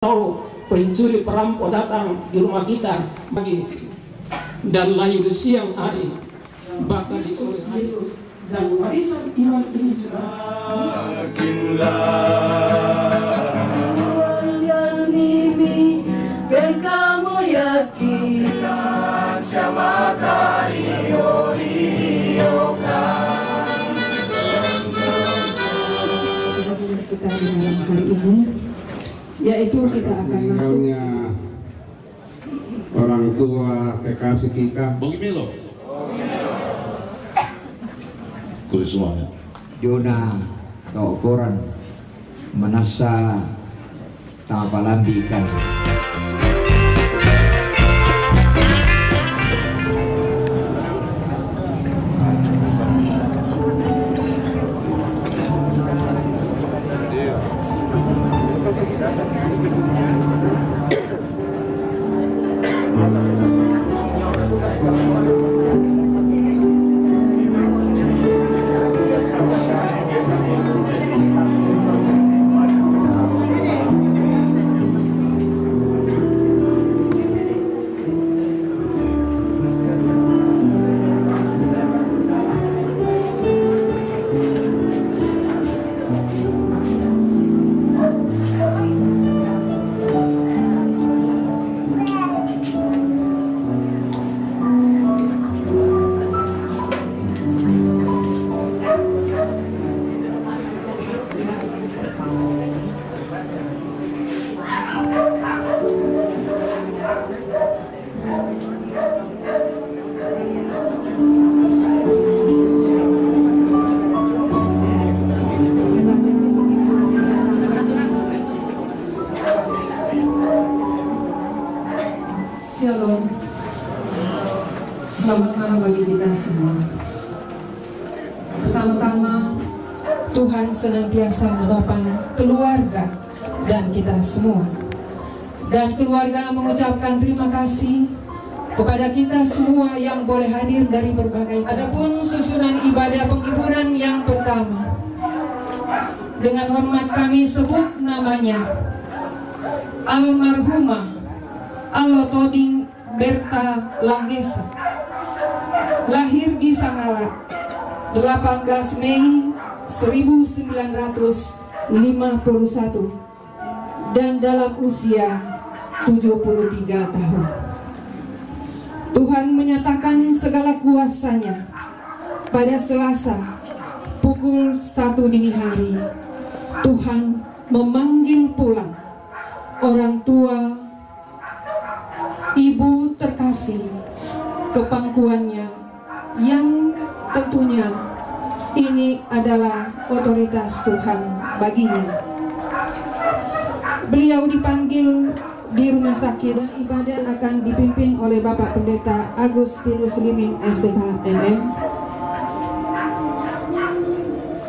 Atau pencuri perampok datang di rumah kita pagi dan lahir siang hari, bahkan Yesus dan warisan iman ini juga yang mimi kamu yakin sama kita di malam hari ini, yaitu kita akan masuk orang tua kekasih kita Bogi Melo kulit semuanya Jona kau koran menasa tapalambikan Shalom. Selamat malam bagi kita semua. Pertama-tama, Tuhan senantiasa menopang keluarga dan kita semua. Dan keluarga mengucapkan terima kasih kepada kita semua yang boleh hadir dari berbagai. Adapun susunan ibadah penghiburan yang pertama, dengan hormat kami sebut namanya almarhumah Alotoding Berta Langgesa, lahir di Sangala 18 Mei 1951 dan dalam usia 73 tahun. Tuhan menyatakan segala kuasa-Nya pada Selasa pukul 1 dini hari. Tuhan memanggil pulang orang tua ibu terkasih ke pangkuannya, yang tentunya ini adalah otoritas Tuhan baginya. Beliau dipanggil di rumah sakit dan ibadah akan dipimpin oleh Bapak Pendeta Agustinus Liming STK MM.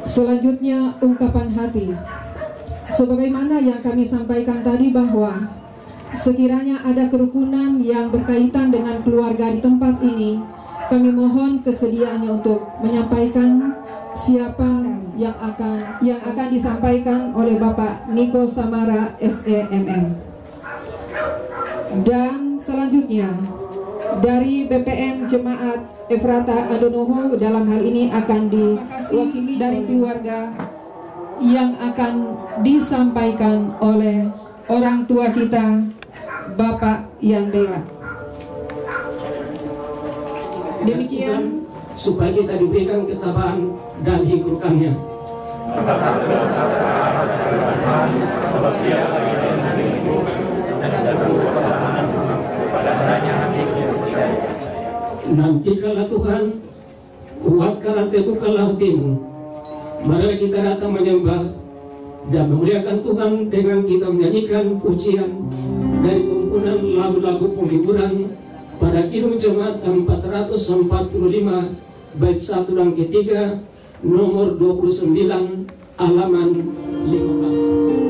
Selanjutnya ungkapan hati. Sebagaimana yang kami sampaikan tadi bahwa sekiranya ada kerukunan yang berkaitan dengan keluarga di tempat ini, kami mohon kesediaannya untuk menyampaikan siapa yang akan disampaikan oleh Bapak Niko Samara SEMM. Dan selanjutnya dari BPM Jemaat Efrata Adonohu dalam hal ini akan diwakili dari keluarga yang akan disampaikan oleh orang tua kita, Bapak yang bela. Demikian supaya kita diberikan ketabahan dan hikmahnya. Nantikanlah Tuhan, kuatkanlah, teguhkanlah hatimu. Mari kita datang menyembah dan memuliakan Tuhan dengan kita menyanyikan pujian dari kumpulan lagu-lagu penghiburan pada Kidung Jemaat 445 bait 1 dan ketiga nomor 29 halaman 15.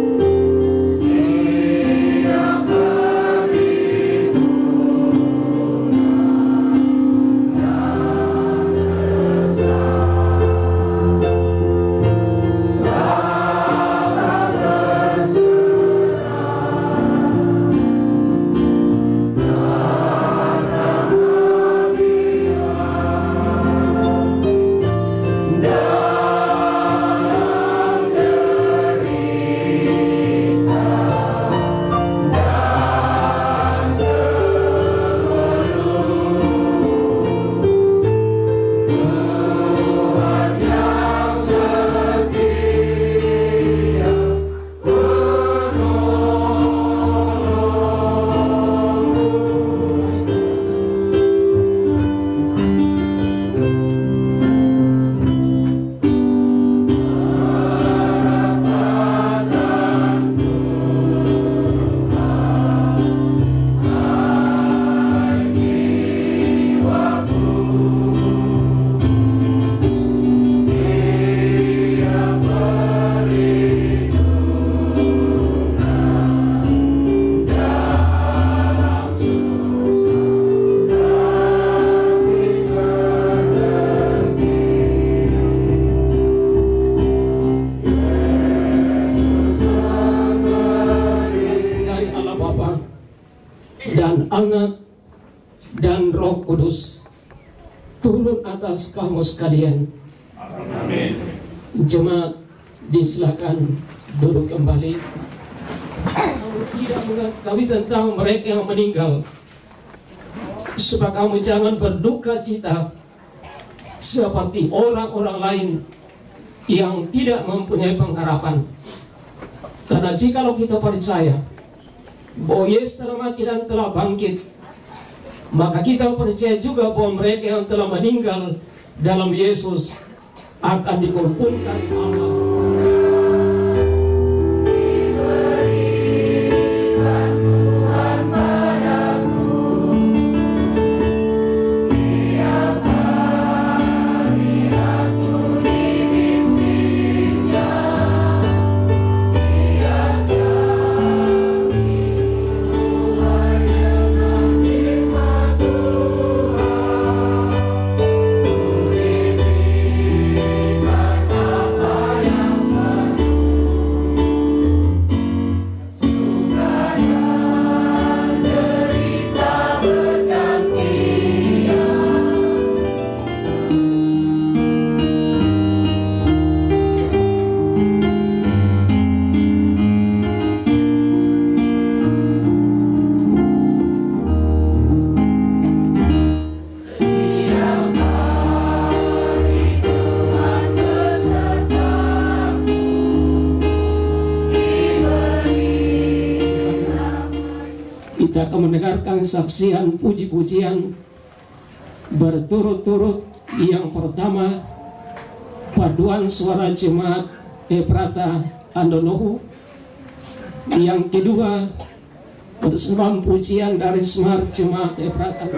dan Anak dan Roh Kudus turun atas kamu sekalian. Amin. Jemaat disilakan duduk kembali. Kamu tidak mengetahui tentang mereka yang meninggal, supaya kamu jangan berduka cita seperti orang-orang lain yang tidak mempunyai pengharapan. Karena jikalau kita percaya bahwa Yesus telah mati dan telah bangkit, maka kita percaya juga bahwa mereka yang telah meninggal dalam Yesus akan dikumpulkan di Allah. Kita akan mendengarkan saksian puji-pujian berturut-turut. Yang pertama, paduan suara jemaat Efrata Andonohu. Yang kedua, persembahan pujian dari Semar Jemaat Efrata.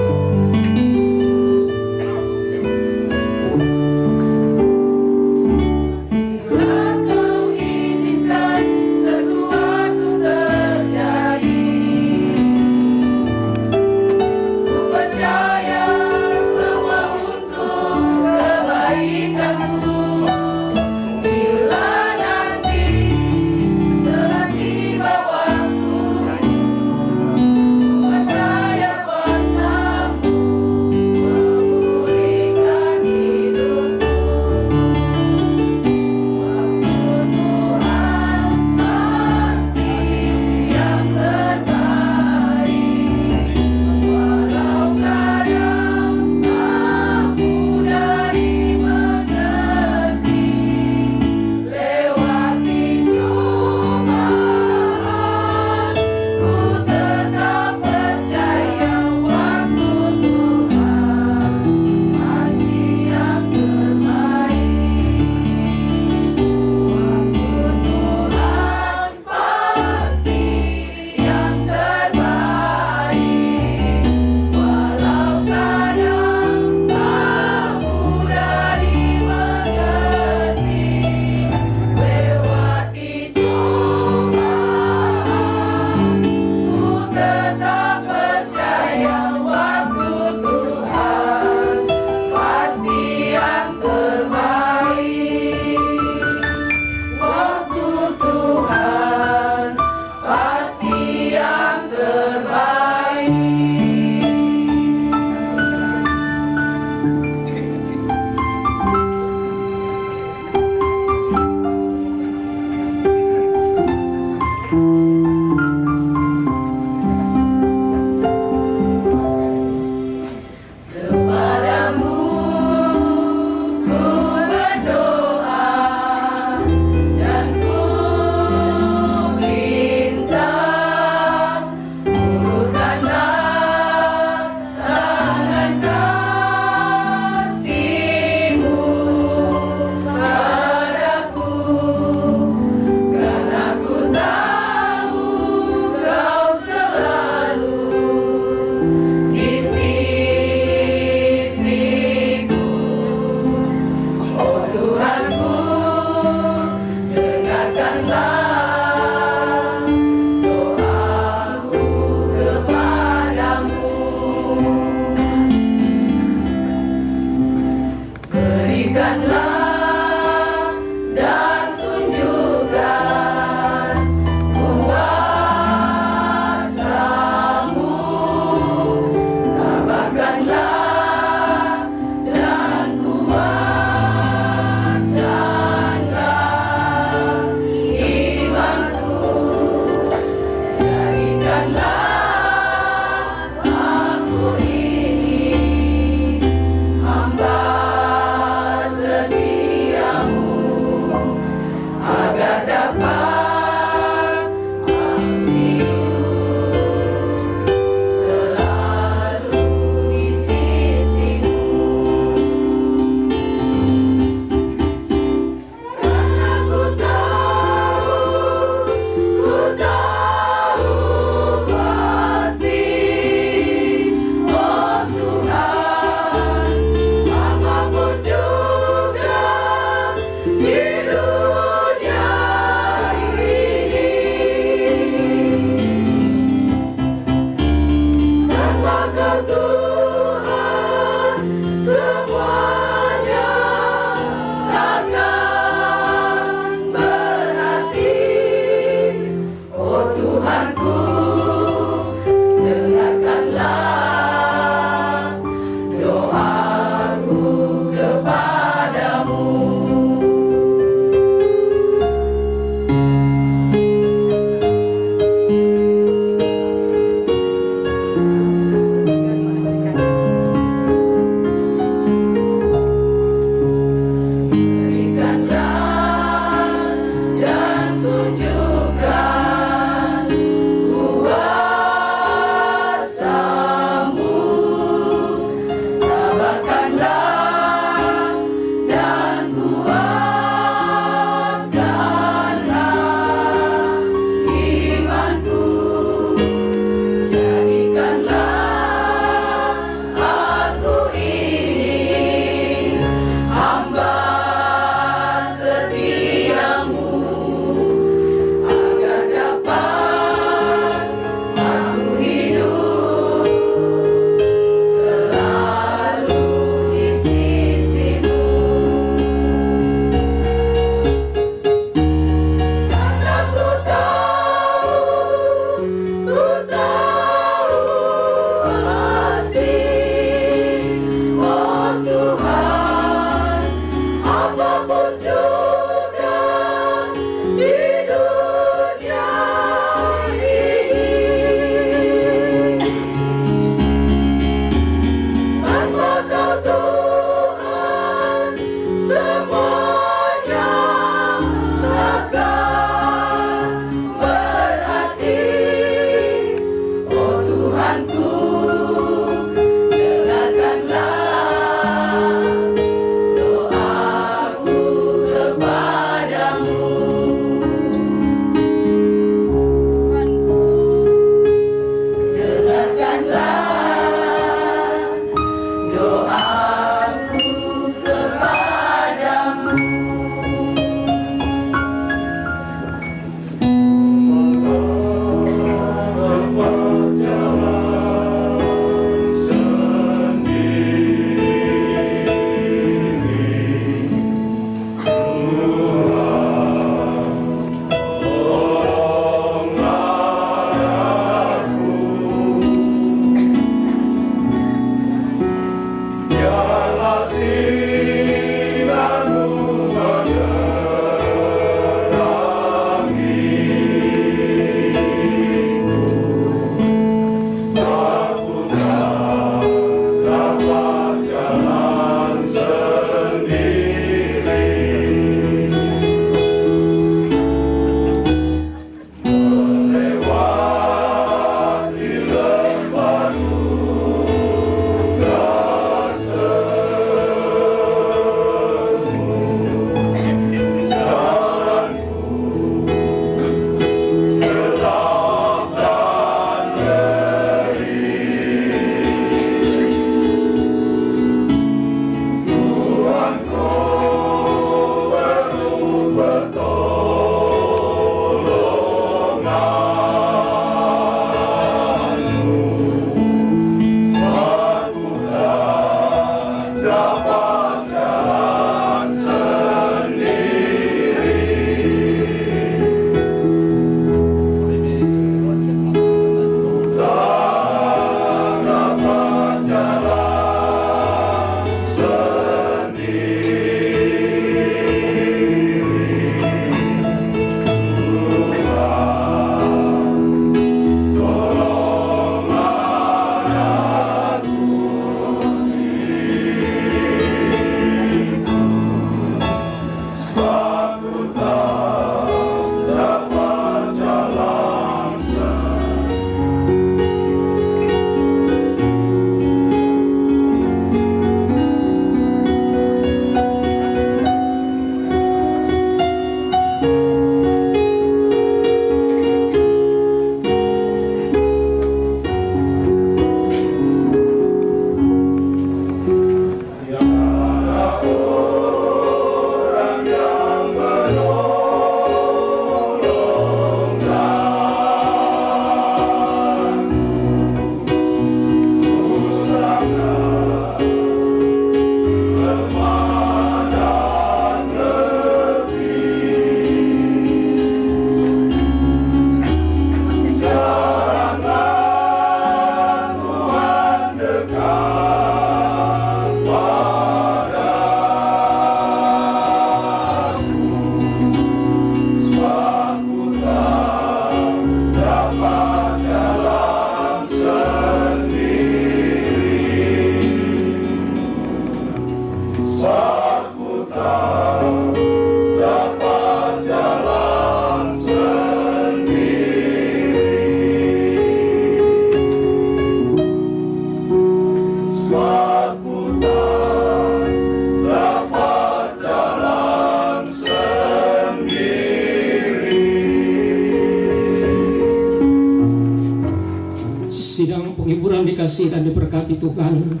yang dikasihi dan diberkati Tuhan,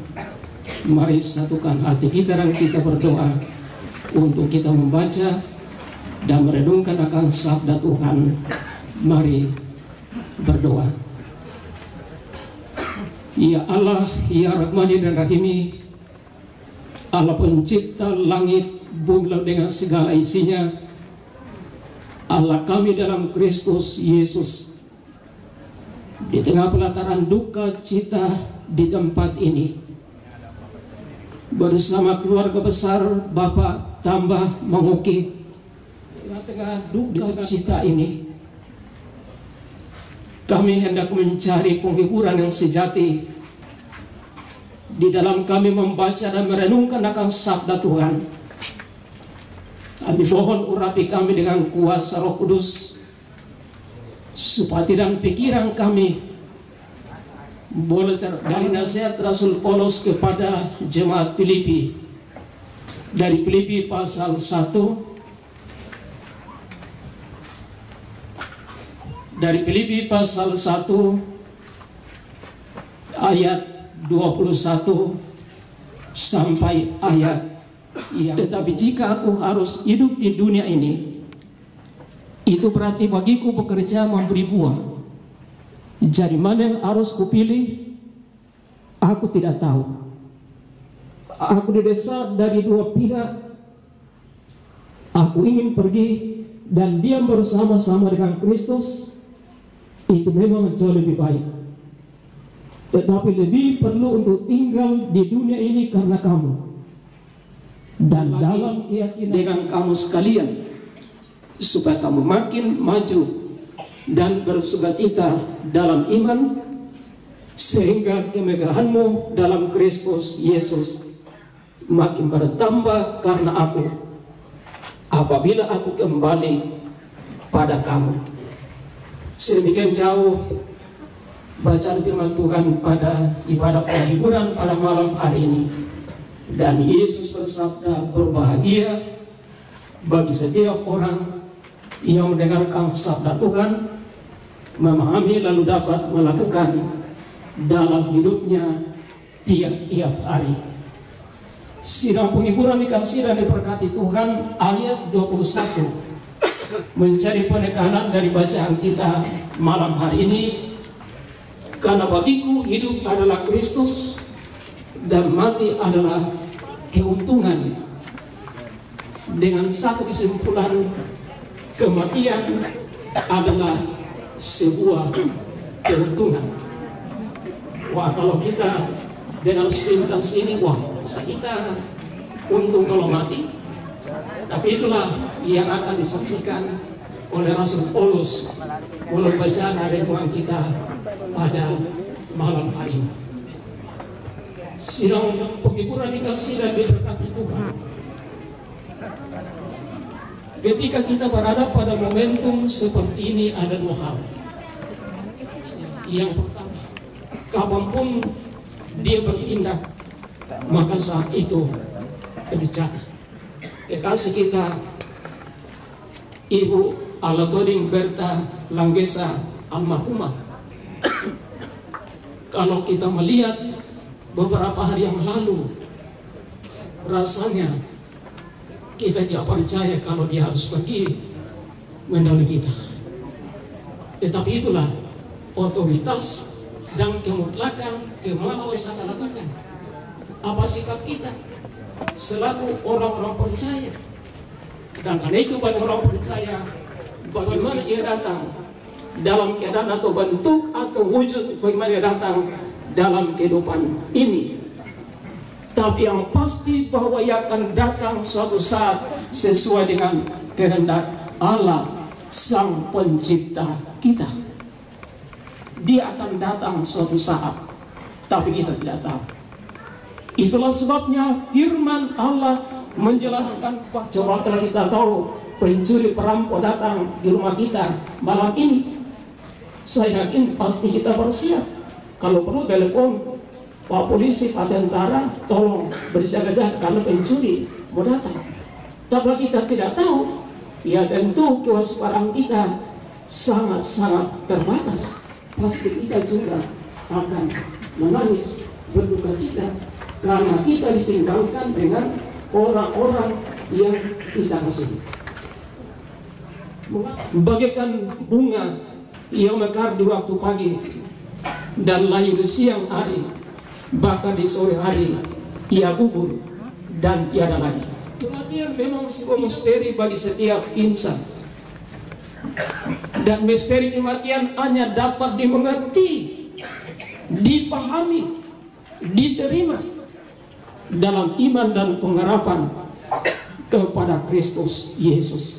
mari satukan hati kita dan kita berdoa untuk kita membaca dan merenungkan akan sabda Tuhan. Mari berdoa. Ya Allah, ya Rahmani dan Rahimi, Allah pencipta langit, bumi dengan segala isinya, Allah kami dalam Kristus Yesus, di tengah pelataran duka cita di tempat ini, bersama keluarga besar Bapak Tambah Manguki, tengah duka cita ini, kami hendak mencari penghiburan yang sejati di dalam kami membaca dan merenungkan akan sabda Tuhan. Kami mohon urapi kami dengan kuasa Roh Kudus, supaya dan pikiran kami boleh dari nasihat Rasul Paulus kepada jemaat Filipi, dari Filipi pasal 1, dari Filipi pasal 1 ayat 21 sampai ayat tetapi jika aku harus hidup di dunia ini, itu berarti bagiku bekerja memberi buah. Jadi mana yang harus kupilih, aku tidak tahu. Aku didesak dari dua pihak. Aku ingin pergi dan diam bersama-sama dengan Kristus. Itu memang jauh lebih baik. Tetapi lebih perlu untuk tinggal di dunia ini karena kamu, dan dalam keyakinan dengan kamu sekalian, supaya kamu makin maju dan bersukacita dalam iman, sehingga kemegahanmu dalam Kristus Yesus makin bertambah karena aku, apabila aku kembali pada kamu. Sedemikian jauh bacaan firman Tuhan pada ibadah penghiburan pada malam hari ini. Dan Yesus bersabda, berbahagia bagi setiap orang yang mendengarkan sabda Tuhan, memahami lalu dapat melakukan dalam hidupnya tiap-tiap hari. Sidang penghiburan dikasih dan diberkati Tuhan, ayat 21 mencari penekanan dari bacaan kita malam hari ini. Karena bagiku hidup adalah Kristus dan mati adalah keuntungan. Dengan satu kesimpulan, kematian adalah sebuah keuntungan. Wah, kalau kita dengan sepintas ini, wah, kita untung kalau mati. Tapi itulah yang akan disaksikan oleh Rasul Paulus melalui bacaan renungan kita pada malam hari ini. Sidang penghiburan dikasih dan diberkati Tuhan. Ketika kita berada pada momentum seperti ini, ada dua hal. Yang pertama, kapanpun dia bertindak, maka saat itu terjadi. Kekasih kita Ibu Alatoding Berta Langgesa almarhumah, kalau kita melihat beberapa hari yang lalu, rasanya kita tidak percaya kalau dia harus pergi mendahului kita. Tetapi itulah otoritas dan kemutlakan kemahakuasaan lakukan. Apa sikap kita selaku orang-orang percaya? Dan karena itu bagi orang percaya, bagaimana ia datang dalam keadaan atau bentuk atau wujud, bagaimana ia datang dalam kehidupan ini. Tapi yang pasti bahwa ia akan datang suatu saat sesuai dengan kehendak Allah, Sang Pencipta kita. Dia akan datang suatu saat, tapi kita tidak tahu. Itulah sebabnya firman Allah menjelaskan, coba kalau kita tahu pencuri perampok datang di rumah kita malam ini, saya yakin pasti kita bersiap. Kalau perlu telepon Pak Polisi, Pak Tentara, tolong berjaga-jaga karena pencuri mau datang. Tapi kita tidak tahu, ya tentu kewaspadaan kita sangat-sangat terbatas. Pasti kita juga akan menangis, berduka cita, karena kita ditinggalkan dengan orang-orang yang kita kasihi. Bagaikan bunga yang mekar di waktu pagi dan layu di siang hari, bahkan di sore hari ia gugur dan tiada lagi. Kematian memang sebuah misteri bagi setiap insan, dan misteri kematian hanya dapat dimengerti, dipahami, diterima dalam iman dan pengharapan kepada Kristus Yesus.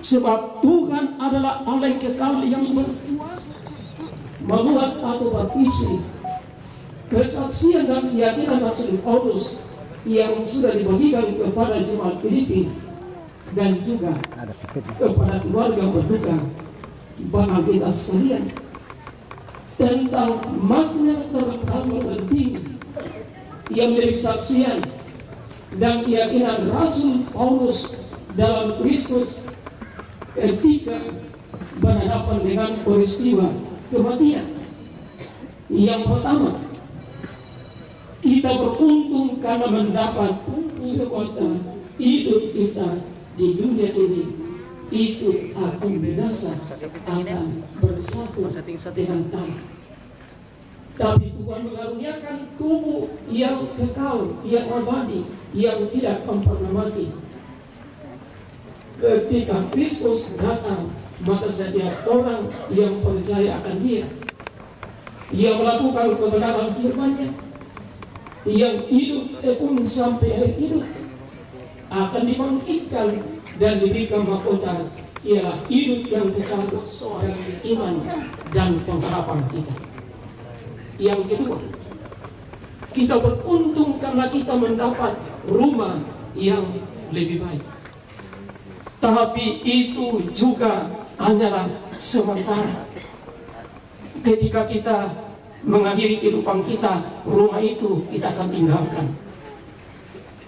Sebab Tuhan adalah Allah yang kekal, yang berkuasa membuat atau berisi kesaksian dan keyakinan Rasul Paulus yang sudah dibagikan kepada jemaat Filipi dan juga kepada keluarga berduka bangsa kita sekalian tentang makna terutama penting yang menjadi kesaksian dan keyakinan Rasul Paulus dalam Kristus ketika berhadapan dengan peristiwa kematian. Yang pertama, kita beruntung karena mendapat sekuatan hidup kita di dunia ini itu akan binasa, akan bersatu dengan tanah. Tapi Tuhan mengaruniakan tubuh yang kekal, yang abadi, yang tidak akan pernah mati. Ketika Kristus datang, maka setiap orang yang percaya akan Dia, yang melakukan kebenaran firman-Nya, yang hidup tekun sampai akhir hidup, akan dibangkitkan dan diberikan mahkota, ialah hidup yang kekal seorang iman dan pengharapan kita. Yang kedua, kita beruntung karena kita mendapat rumah yang lebih baik. Tapi itu juga hanyalah sementara. Ketika kita mengakhiri kehidupan kita, rumah itu kita akan tinggalkan.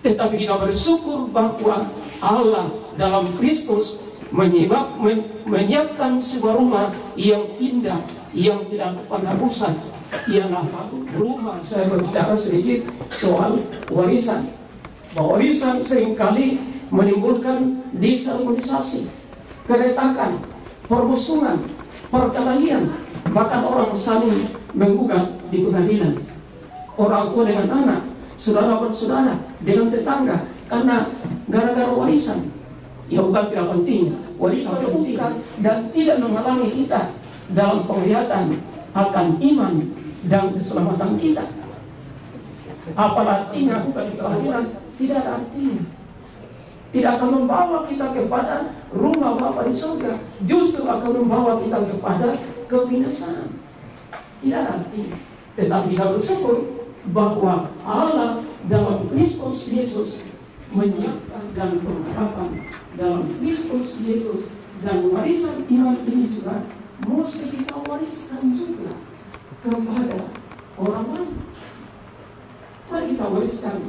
Tetapi kita bersyukur bahwa Allah dalam Kristus menyiapkan sebuah rumah yang indah, yang tidak pernah rusak. Ialah rumah. Saya berbicara sedikit soal warisan. Bahwa warisan seringkali menimbulkan disharmonisasi, keretakan, permusuhan, perkelahian, bahkan orang saling menggugat di pengadilan. Orang tua dengan anak, saudara bersaudara dengan tetangga, karena gara-gara warisan. Ya bukan tidak penting, warisan terbuktikan dan tidak menghalangi kita dalam penglihatan akan iman dan keselamatan kita. Apa artinya bukan kelahiran? Tidak ada artinya. Tidak akan membawa kita kepada rumah Bapa di surga, justru akan membawa kita kepada kebinasaan. Tidak ada artinya. Tetapi kita bersyukur bahwa Allah dalam Kristus Yesus menyiapkan dan pengharapan dalam Kristus Yesus, dan warisan iman ini juga mesti kita wariskan juga kepada orang lain. Mari kita wariskan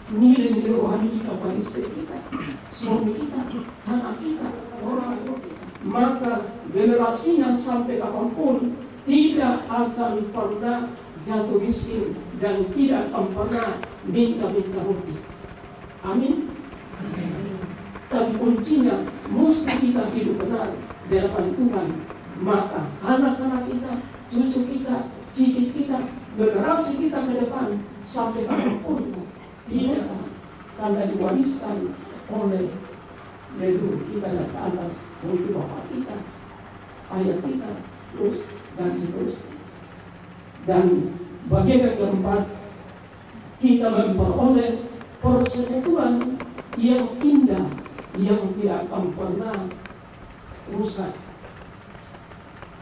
nilai-nilai rohani kita pada istri kita, suami kita, anak kita, orang tua kita. Maka generasinya sampai kapanpun tidak akan pernah jatuh miskin dan tidak akan pernah minta-minta roti. Amin. Tapi kuncinya mesti kita hidup benar di hadapan Tuhan. Maka anak-anak kita, cucu kita, cicit kita, generasi kita ke depan sampai kapanpun tidak karena diwariskan oleh leluhur kita dan ke atas, untuk bapak kita, ayah kita, terus dan seterusnya. Dan bagian yang keempat, kita memperoleh persekutuan yang indah, yang tidak akan pernah rusak.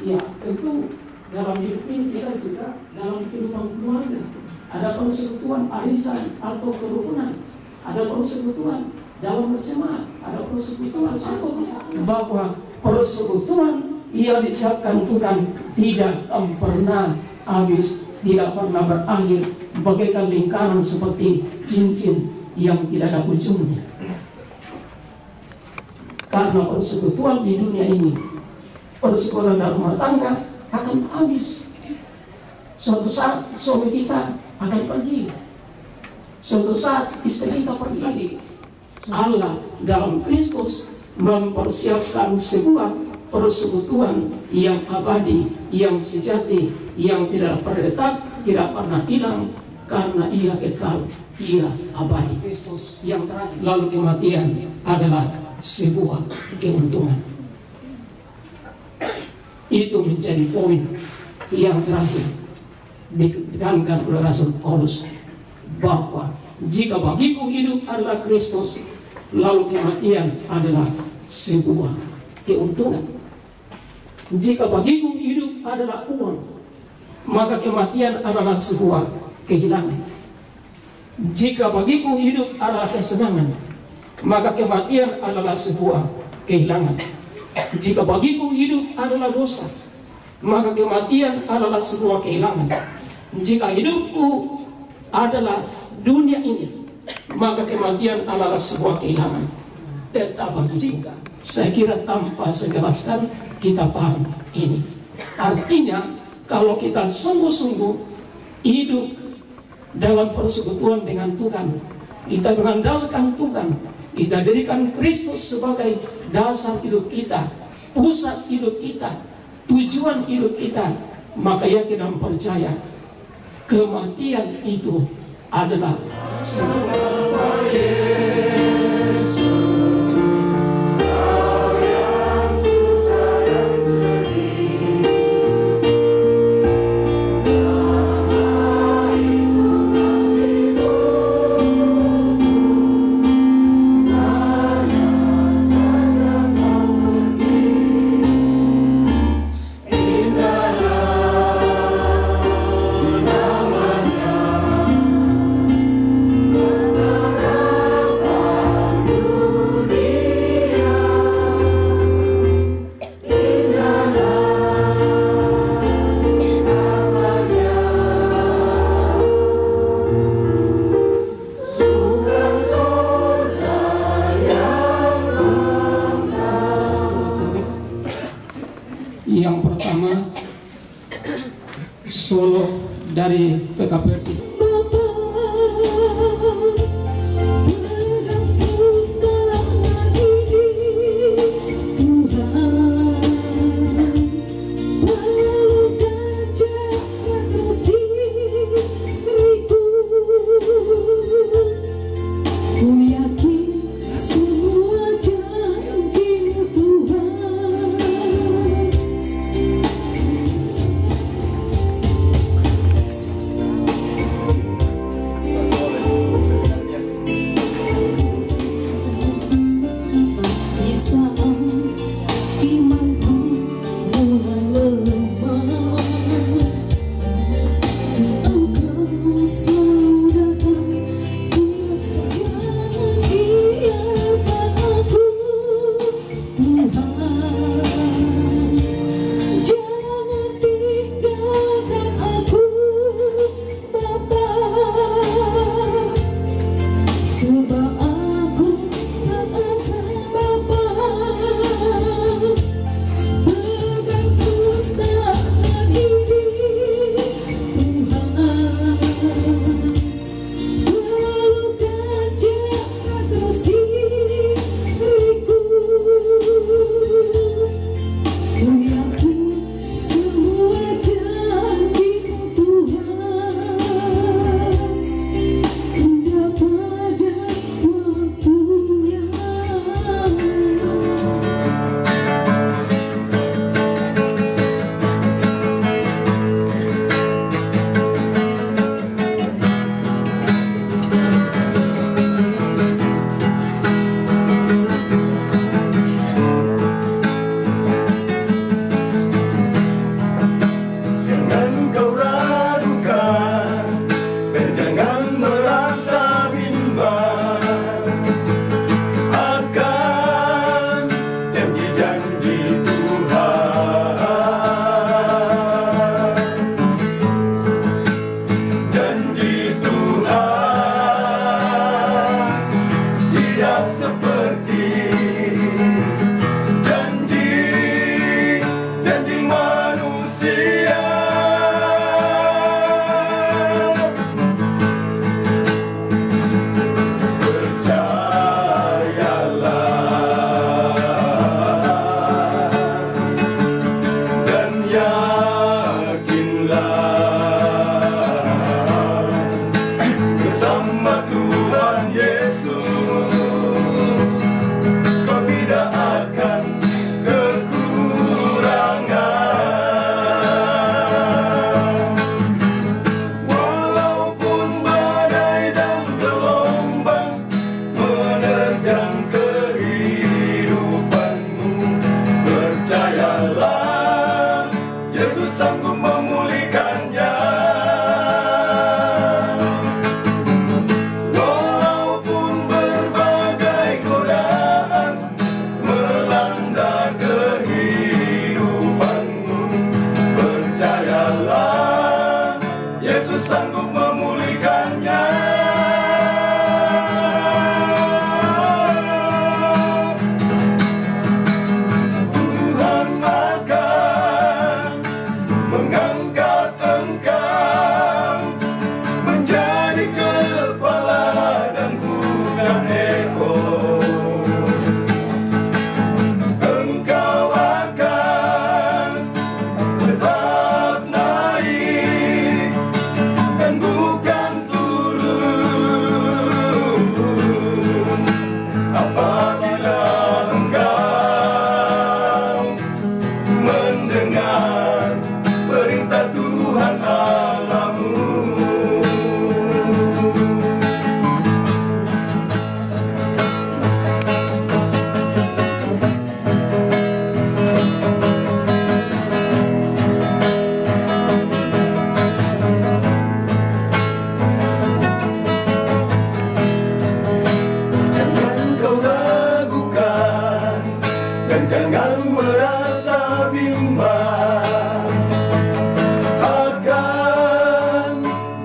Ya, tentu dalam hidup ini kita juga dalam kehidupan keluarga ada persekutuan arisan atau kerukunan, ada persekutuan dalam berjemaat, ada persekutuan bahwa persekutuan yang disiapkan Tuhan tidak pernah habis, tidak pernah berakhir, bagaikan lingkaran seperti cincin yang tidak ada ujungnya. Karena persekutuan di dunia ini, persekutuan dalam rumah tangga akan habis. Suatu saat suami kita akan pergi. Suatu saat istri kita pergi. Allah dalam Kristus mempersiapkan sebuah persekutuan yang abadi, yang sejati, yang tidak pernah retak, tidak pernah hilang, karena ia kekal, ia abadi. Kristus yang terakhir. Lalu kematian adalah sebuah keuntungan. Itu menjadi poin yang terakhir ditekankan oleh Rasul Paulus, bahwa jika bagiku hidup adalah Kristus, lalu kematian adalah sebuah keuntungan. Jika bagiku hidup adalah uang, maka kematian adalah sebuah kehilangan. Jika bagiku hidup adalah kesenangan, maka kematian adalah sebuah kehilangan. Jika bagiku hidup adalah dosa, maka kematian adalah sebuah kehilangan. Jika hidupku adalah dunia ini, maka kematian adalah sebuah kehilangan. Tetapi jika, saya kira tanpa saya jelaskan, kita paham ini. Artinya, kalau kita sungguh-sungguh hidup dalam persekutuan dengan Tuhan, kita mengandalkan Tuhan, kita jadikan Kristus sebagai dasar hidup kita, pusat hidup kita, tujuan hidup kita, maka yakin dan percaya kematian itu adalah sebuah yang pertama, solo dari PKP.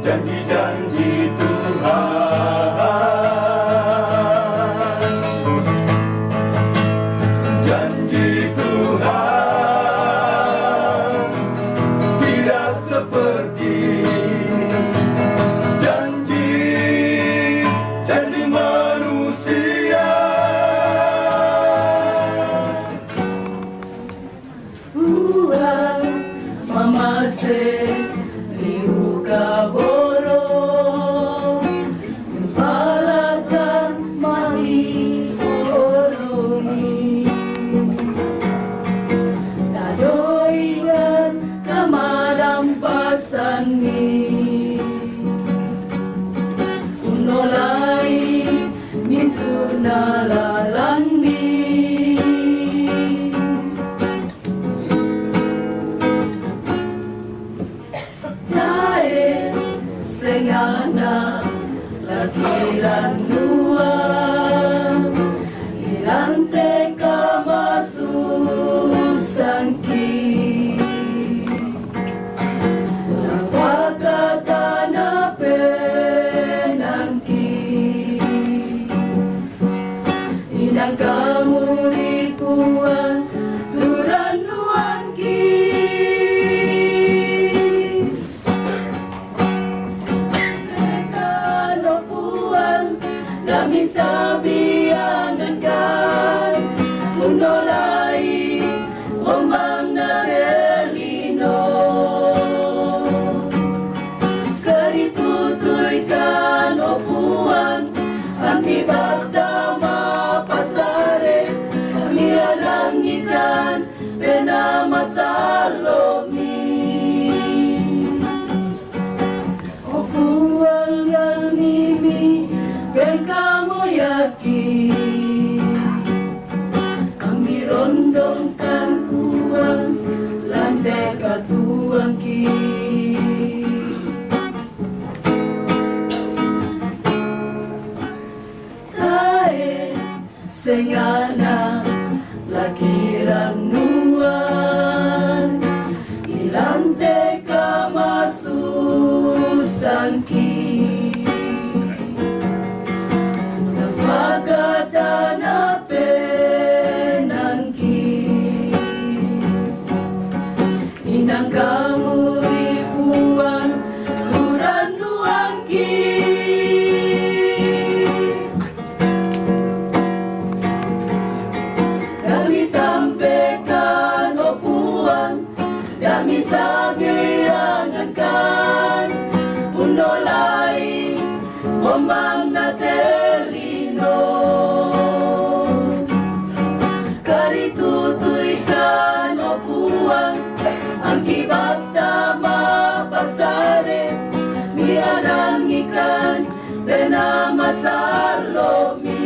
janji-janji Tuhan. Janji Tuhan tidak seperti janji manusia. Tuhan mamase liuka boro palakan mali olomi tadoigan kamarampasan mi unolai nitu nalalan mi sengana lakiran dua ilante kamasu sangki Jawaka tanah penangki inang kamu ripuan turan nuangki kami sabiangan unolai omang narelino karitutuy kanopuan kami bagdama pasare kami arangitan penamasalomi opuang yang mimi ben kamu yakin kami rondongkan uang lantai katuang ki tae sengana lakiran nuan ilante kamasu sangki Tanah penangki inang kamu ribuan turan nuangki kami sampaikan opuan kami sabiangan unolai omang nateli karitutuy kanopuan ang kibagtama pasare miarangikan penamasalomi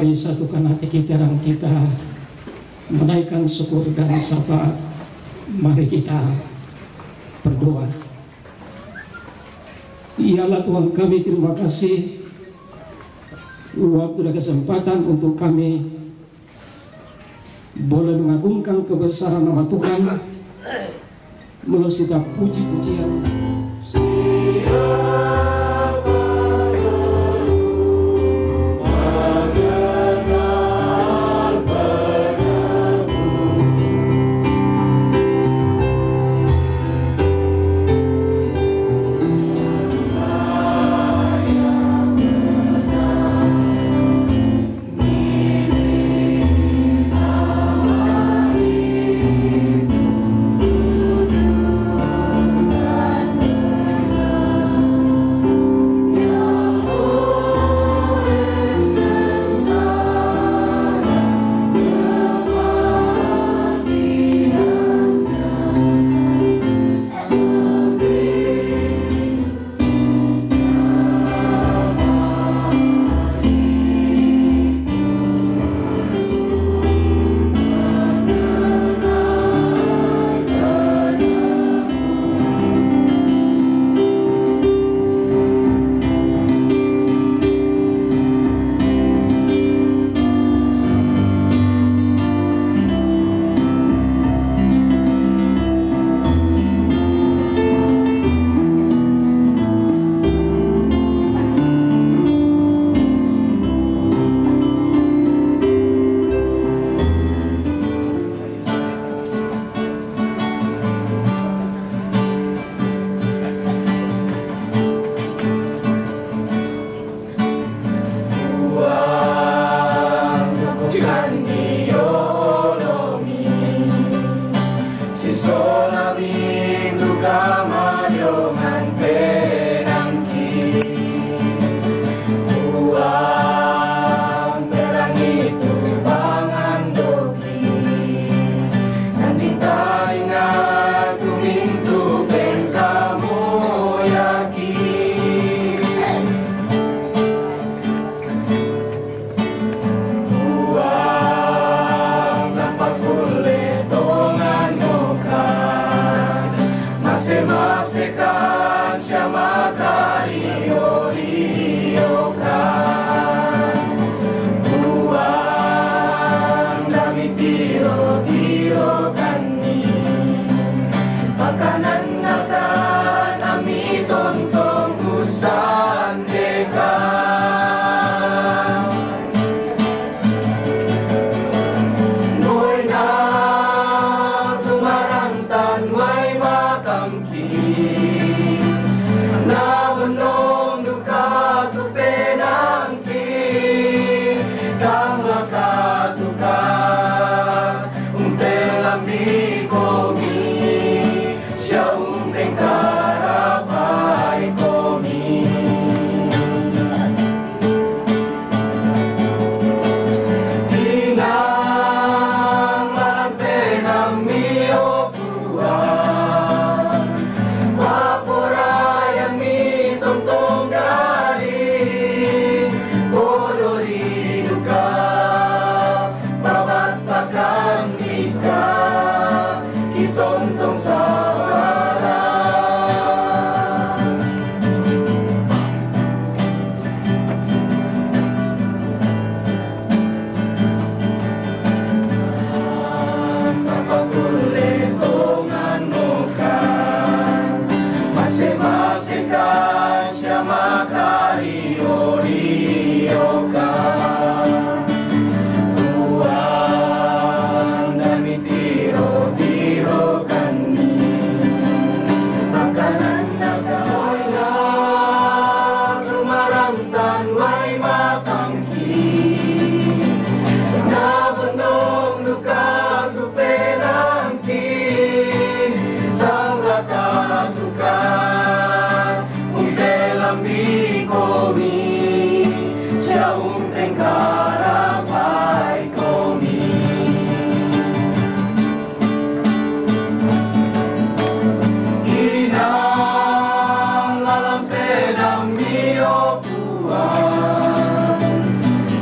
Mari satukan hati kita dan kita menaikkan syukur dan syafaat. Mari kita berdoa. Ya Allah Tuhan kami, terima kasih waktu dan kesempatan untuk kami boleh mengagungkan kebesaran nama Tuhan melalui setiap puji-pujian.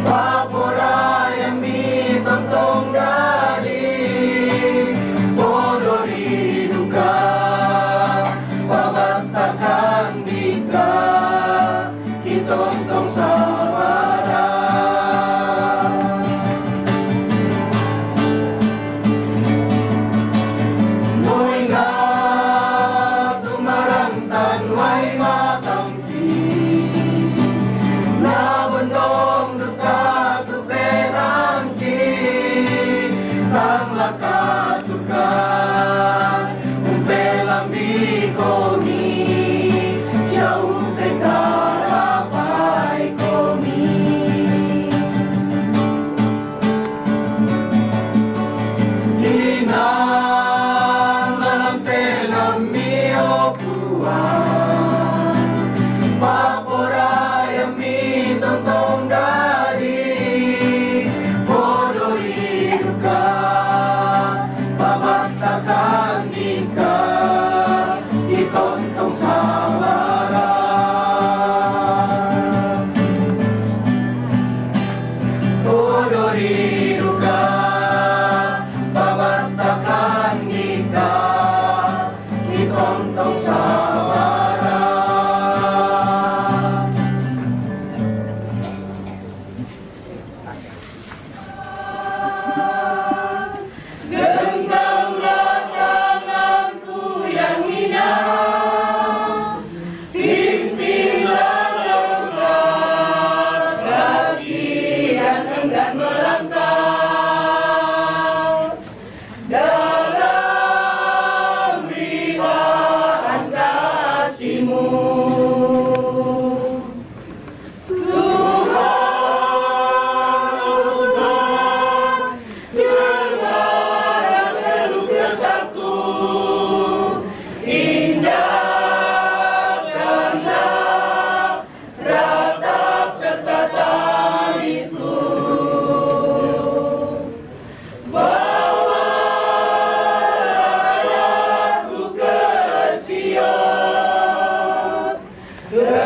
Papora tontong sabara. Moinga tumarantan way matangki, na bendong duka tu perangki, tang lakat tukan umpelang bikomi, siya umpeng karapay komi. Inang lalampelang miyo puan, paporaya mi tontong dari, podori duka, pamatakan ika, itontong sabara. Podori duka, pamatakan ika, itontong sabara. Genggamlah tanganku yang hina, pimpinlah langkah kaki yang enggan melangkah, dalam ribaan kasih-Mu. Indahkanlah ratap serta talismu, bawalah aku ke Sion, ke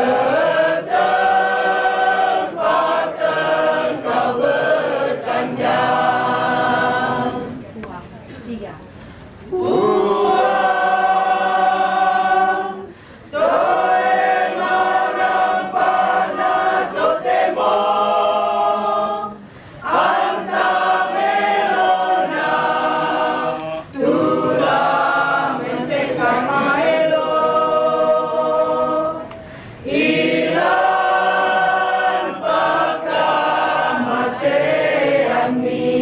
tempat Engkau bertanjang. Buang toe marang pana totemo, anta melona tulang menteka maelo, ilan pakam masean mi.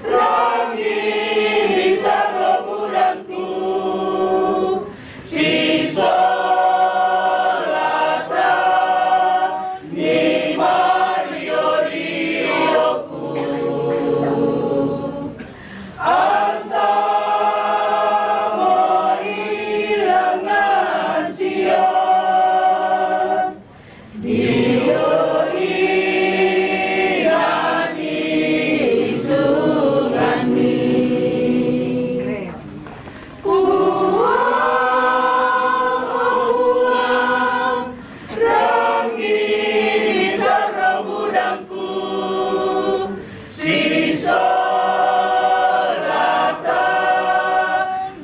Rangi sarwa bulanku, si solata ni mario-rioku, anta mo ilangan Sion, Dio inani isungan mi. Uang rangi sarwa budangku, si solata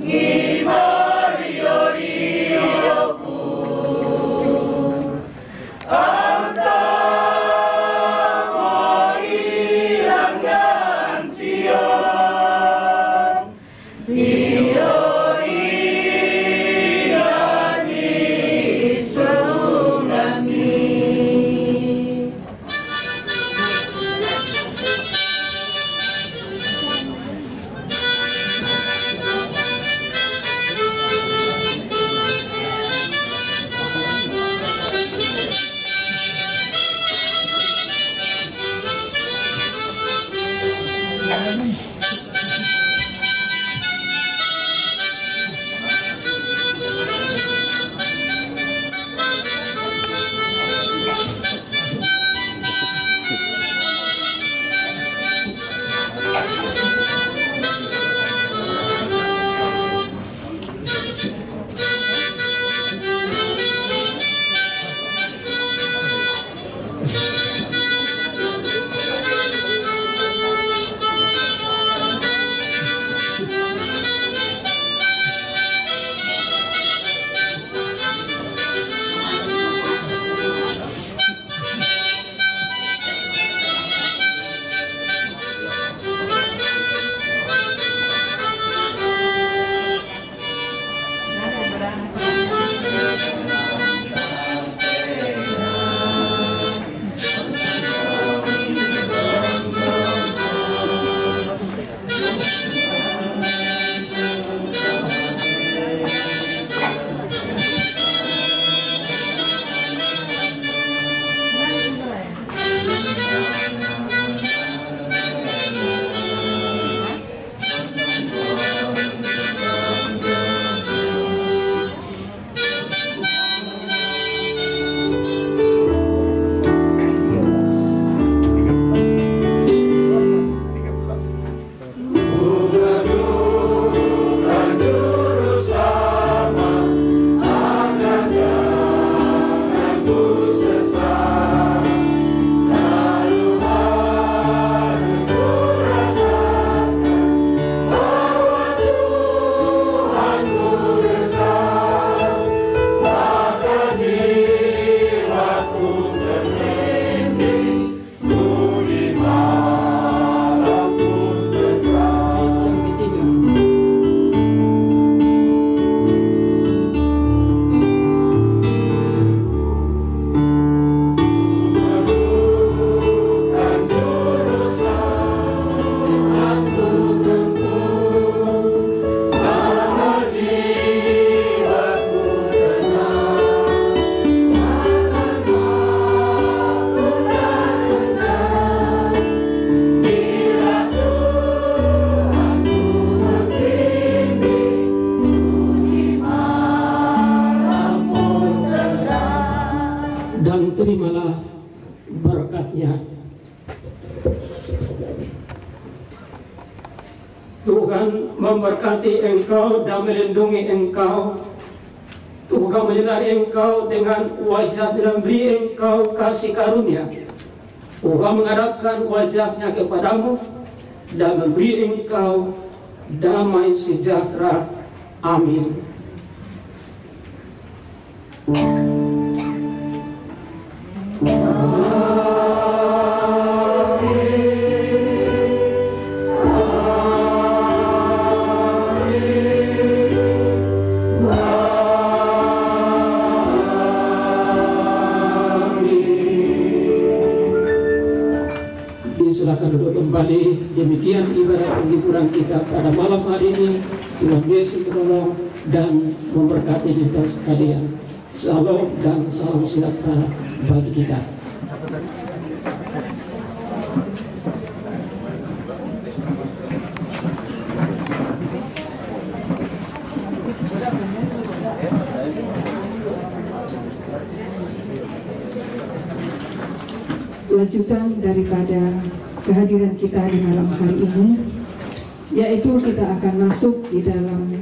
ni mario-rioku, anta mo ilangan Sion, Dio inani isungan mi. memberkati engkau dan melindungi engkau. Tuhan menyinari engkau dengan wajah dan beri engkau kasih karunia. Tuhan menghadapkan wajahnya kepadamu dan memberi engkau damai sejahtera. Amin. Silakan duduk kembali. Demikian ibadah penghiburan kita pada malam hari ini. Tuhan Yesus menolong dan memberkati kita sekalian. Salam dan salam sejahtera bagi kita. Lanjutan daripada kehadiran kita di malam hari ini, yaitu kita akan masuk di dalam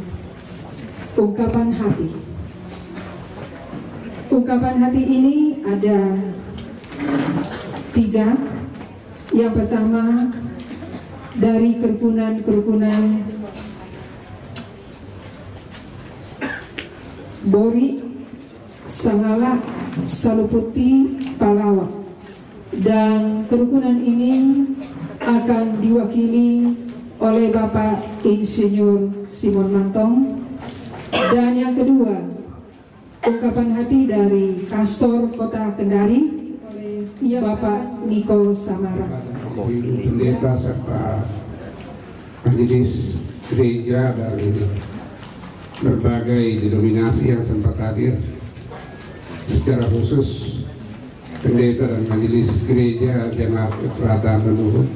ungkapan hati. Ungkapan hati ini ada 3. Yang pertama dari kerukunan Bori, Sangala, Saluputi, Palawa. Dan kerukunan ini akan diwakili oleh Bapak Insinyur Simon Mantong. Dan yang kedua, ungkapan hati dari Pastor Kota Kendari oleh Bapak Niko Samara. Ibu pendeta serta majelis gereja dari berbagai denominasi yang sempat hadir, secara khusus pendeta dan majelis gereja Jemaat Efrata Leluhur.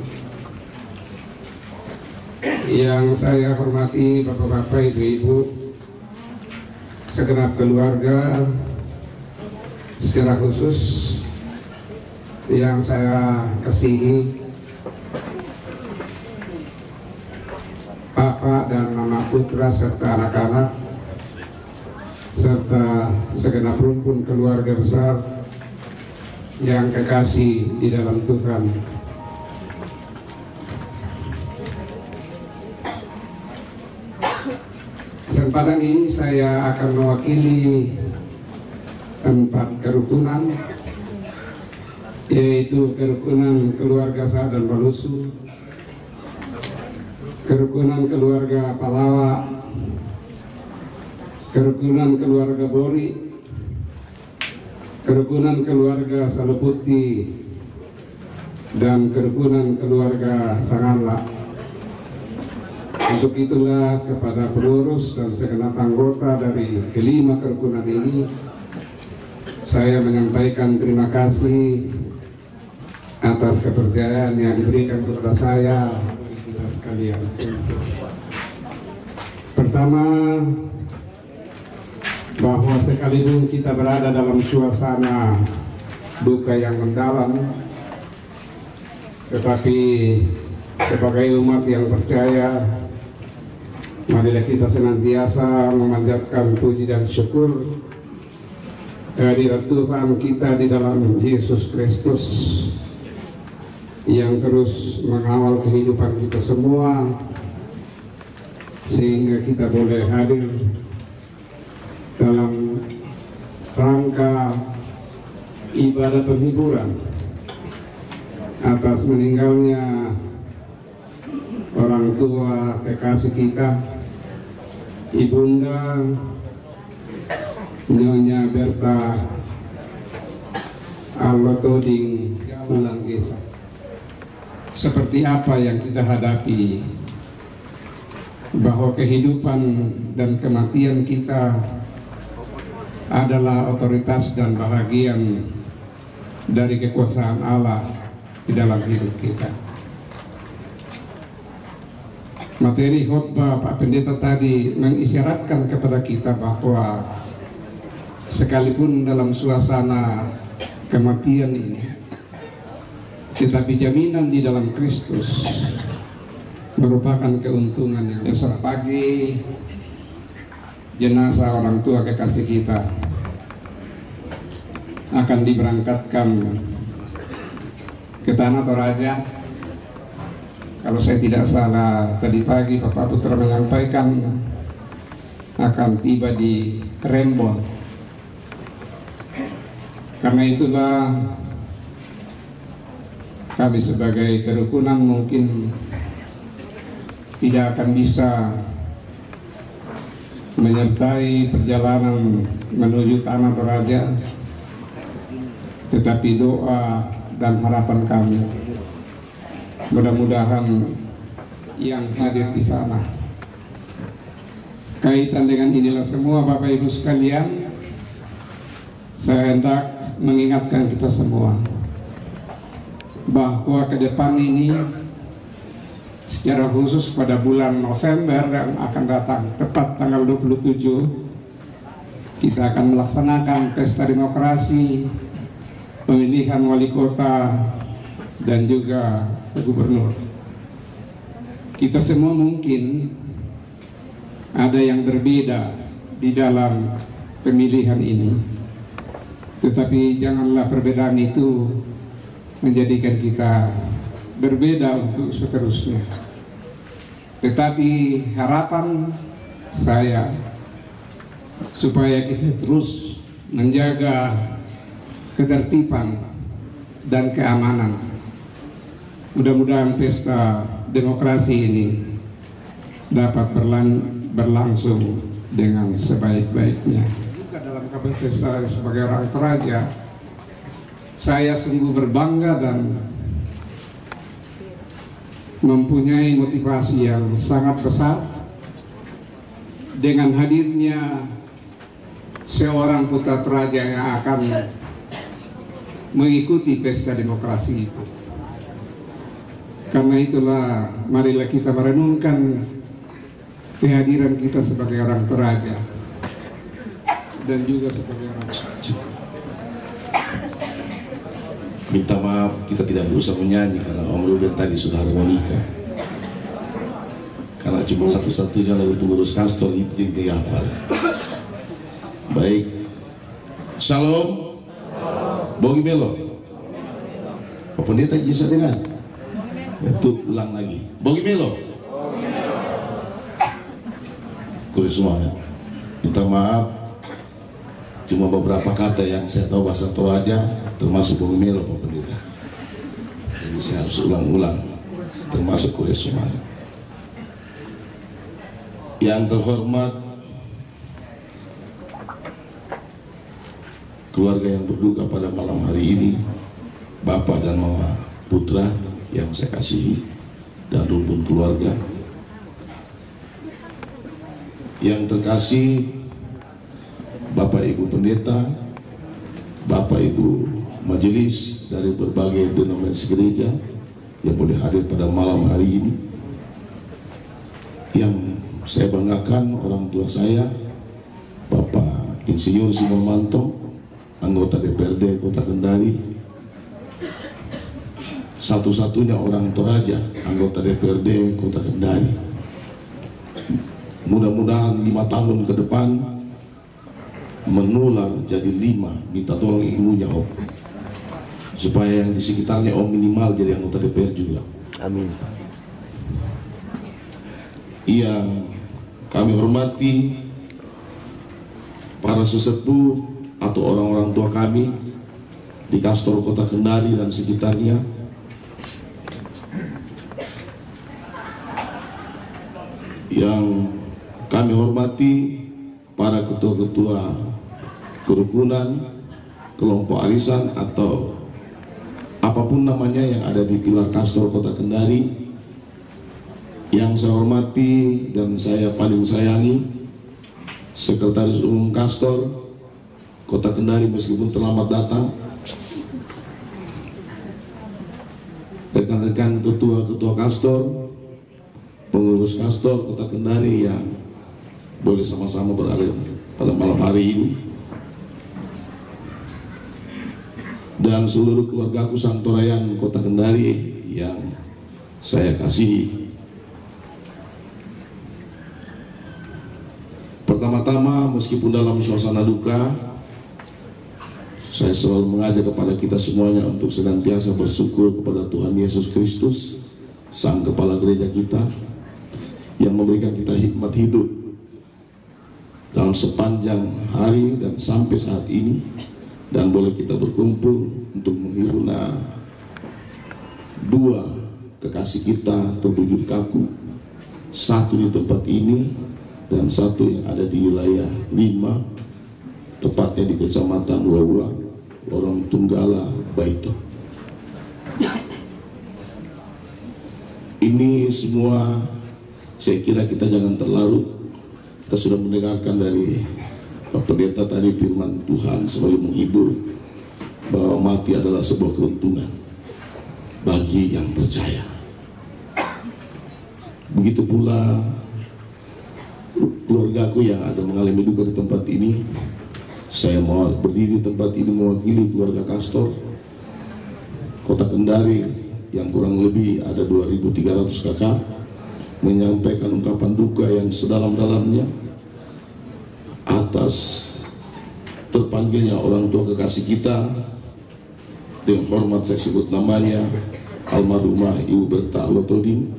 Yang saya hormati Bapak-bapak, Ibu-ibu, segenap keluarga, secara khusus yang saya kasihi Bapak dan Mama Putra serta anak-anak, serta segenap rumpun keluarga besar yang kekasih di dalam Tuhan. Kesempatan ini saya akan mewakili 4 kerukunan, yaitu kerukunan keluarga Sa dan Malusu, kerukunan keluarga Palawa, kerukunan keluarga Bori, kerukunan keluarga Saluputi, dan kerukunan keluarga Sangala. Untuk itulah kepada pengurus dan segenap anggota dari kelima kerukunan ini, saya menyampaikan terima kasih atas kepercayaan yang diberikan kepada saya kita sekalian. Pertama, bahwa sekalipun kita berada dalam suasana duka yang mendalam, tetapi sebagai umat yang percaya, marilah kita senantiasa memanjatkan puji dan syukur kehadirat Tuhan kita di dalam Yesus Kristus yang terus mengawal kehidupan kita semua, sehingga kita boleh hadir dalam rangka ibadah penghiburan atas meninggalnya orang tua kekasih kita, Ibunda Nyonya Berta Alotoding Ulanggesa. Seperti apa yang kita hadapi, bahwa kehidupan dan kematian kita adalah otoritas dan bahagian dari kekuasaan Allah di dalam hidup kita. Materi khotbah Pak Pendeta tadi mengisyaratkan kepada kita bahwa sekalipun dalam suasana kematian ini, tetapi jaminan di dalam Kristus merupakan keuntungan yang besar. Pagi jenazah orang tua kekasih kita akan diberangkatkan ke Tanah Toraja. Kalau saya tidak salah tadi pagi Bapak Putra menyampaikan akan tiba di Rembon. Karena itulah kami sebagai kerukunan mungkin tidak akan bisa menyertai perjalanan menuju Tanah Toraja, tetapi doa dan harapan kami mudah-mudahan yang hadir di sana. Kaitan dengan inilah semua Bapak Ibu sekalian, saya hendak mengingatkan kita semua bahwa ke depan ini secara khusus pada bulan November yang akan datang, tepat tanggal 27, kita akan melaksanakan pesta demokrasi, pemilihan wali kota dan juga gubernur. Kita semua mungkin ada yang berbeda di dalam pemilihan ini, tetapi janganlah perbedaan itu menjadikan kita berbeda untuk seterusnya. Tetapi harapan saya supaya kita terus menjaga ketertiban dan keamanan. Mudah-mudahan pesta demokrasi ini dapat berlangsung dengan sebaik-baiknya. Juga dalam kapasitas saya sebagai orang Toraja, saya sungguh berbangga dan mempunyai motivasi yang sangat besar dengan hadirnya seorang putra Toraja yang akan mengikuti pesta demokrasi itu. Karena itulah marilah kita merenungkan kehadiran kita sebagai orang Toraja dan juga sebagai orang. Minta maaf kita tidak berusaha menyanyi karena Om Ruben tadi sudah harmonika. Karena cuma satu-satunya lagu pengurus Kastor itu yang dihafal. Baik. Shalom. Bogi Melo. Pak Pendeta bisa dengar? Itu ulang lagi. Bogi Melo. Kulis semuanya. Minta maaf. Cuma beberapa kata yang saya tahu bahasa Toraja, termasuk Bogi Melo Pak Pendeta. Jadi saya harus ulang-ulang, termasuk kulis semuanya. Yang terhormat keluarga yang berduka pada malam hari ini, Bapak dan Mama Putra yang saya kasihi, dan rumpun keluarga. Yang terkasih Bapak Ibu Pendeta, Bapak Ibu Majelis dari berbagai denominasi gereja yang boleh hadir pada malam hari ini. Yang saya banggakan orang tua saya, Bapak Insinyur Simon Manto, anggota DPRD Kota Kendari, satu-satunya orang Toraja, anggota DPRD Kota Kendari. Mudah-mudahan 5 tahun ke depan menular jadi 5. Minta tolong ibunya Om, supaya yang di sekitarnya Om minimal jadi anggota DPR juga. Amin. Yang kami hormati para sesepuh atau orang-orang tua kami di Kastor Kota Kendari dan sekitarnya, yang kami hormati para ketua-ketua kerukunan, kelompok arisan atau apapun namanya yang ada di Pilar Kastor Kota Kendari, yang saya hormati dan saya paling sayangi Sekretaris Umum Kastor Kota Kendari meskipun terlambat datang, rekan-rekan ketua-ketua Kastor, pengurus Kastor Kota Kendari yang boleh sama-sama berada pada malam hari ini, dan seluruh keluargaku Santorayan Kota Kendari yang saya kasihi. Pertama-tama, meskipun dalam suasana duka, saya selalu mengajak kepada kita semuanya untuk senantiasa bersyukur kepada Tuhan Yesus Kristus, Sang Kepala Gereja kita, yang memberikan kita hikmat hidup dalam sepanjang hari dan sampai saat ini, dan boleh kita berkumpul untuk menghiruna dua kekasih kita terwujud kaku, satu di tempat ini dan satu yang ada di wilayah 5, tepatnya di Kecamatan Wawa, Lorong Tunggala, Baito. Ini semua saya kira kita jangan terlarut. Kita sudah mendengarkan dari Pak Pendeta tadi firman Tuhan sebagai menghibur bahwa mati adalah sebuah keuntungan bagi yang percaya. Begitu pula keluargaku yang ada mengalami duka di tempat ini. Saya mau berdiri di tempat ini mewakili keluarga Kastor Kota Kendari yang kurang lebih ada 2.300 kakak, menyampaikan ungkapan duka yang sedalam-dalamnya atas terpanggilnya orang tua kekasih kita. Dengan hormat saya sebut namanya, almarhumah Ibu Berta Lotodin,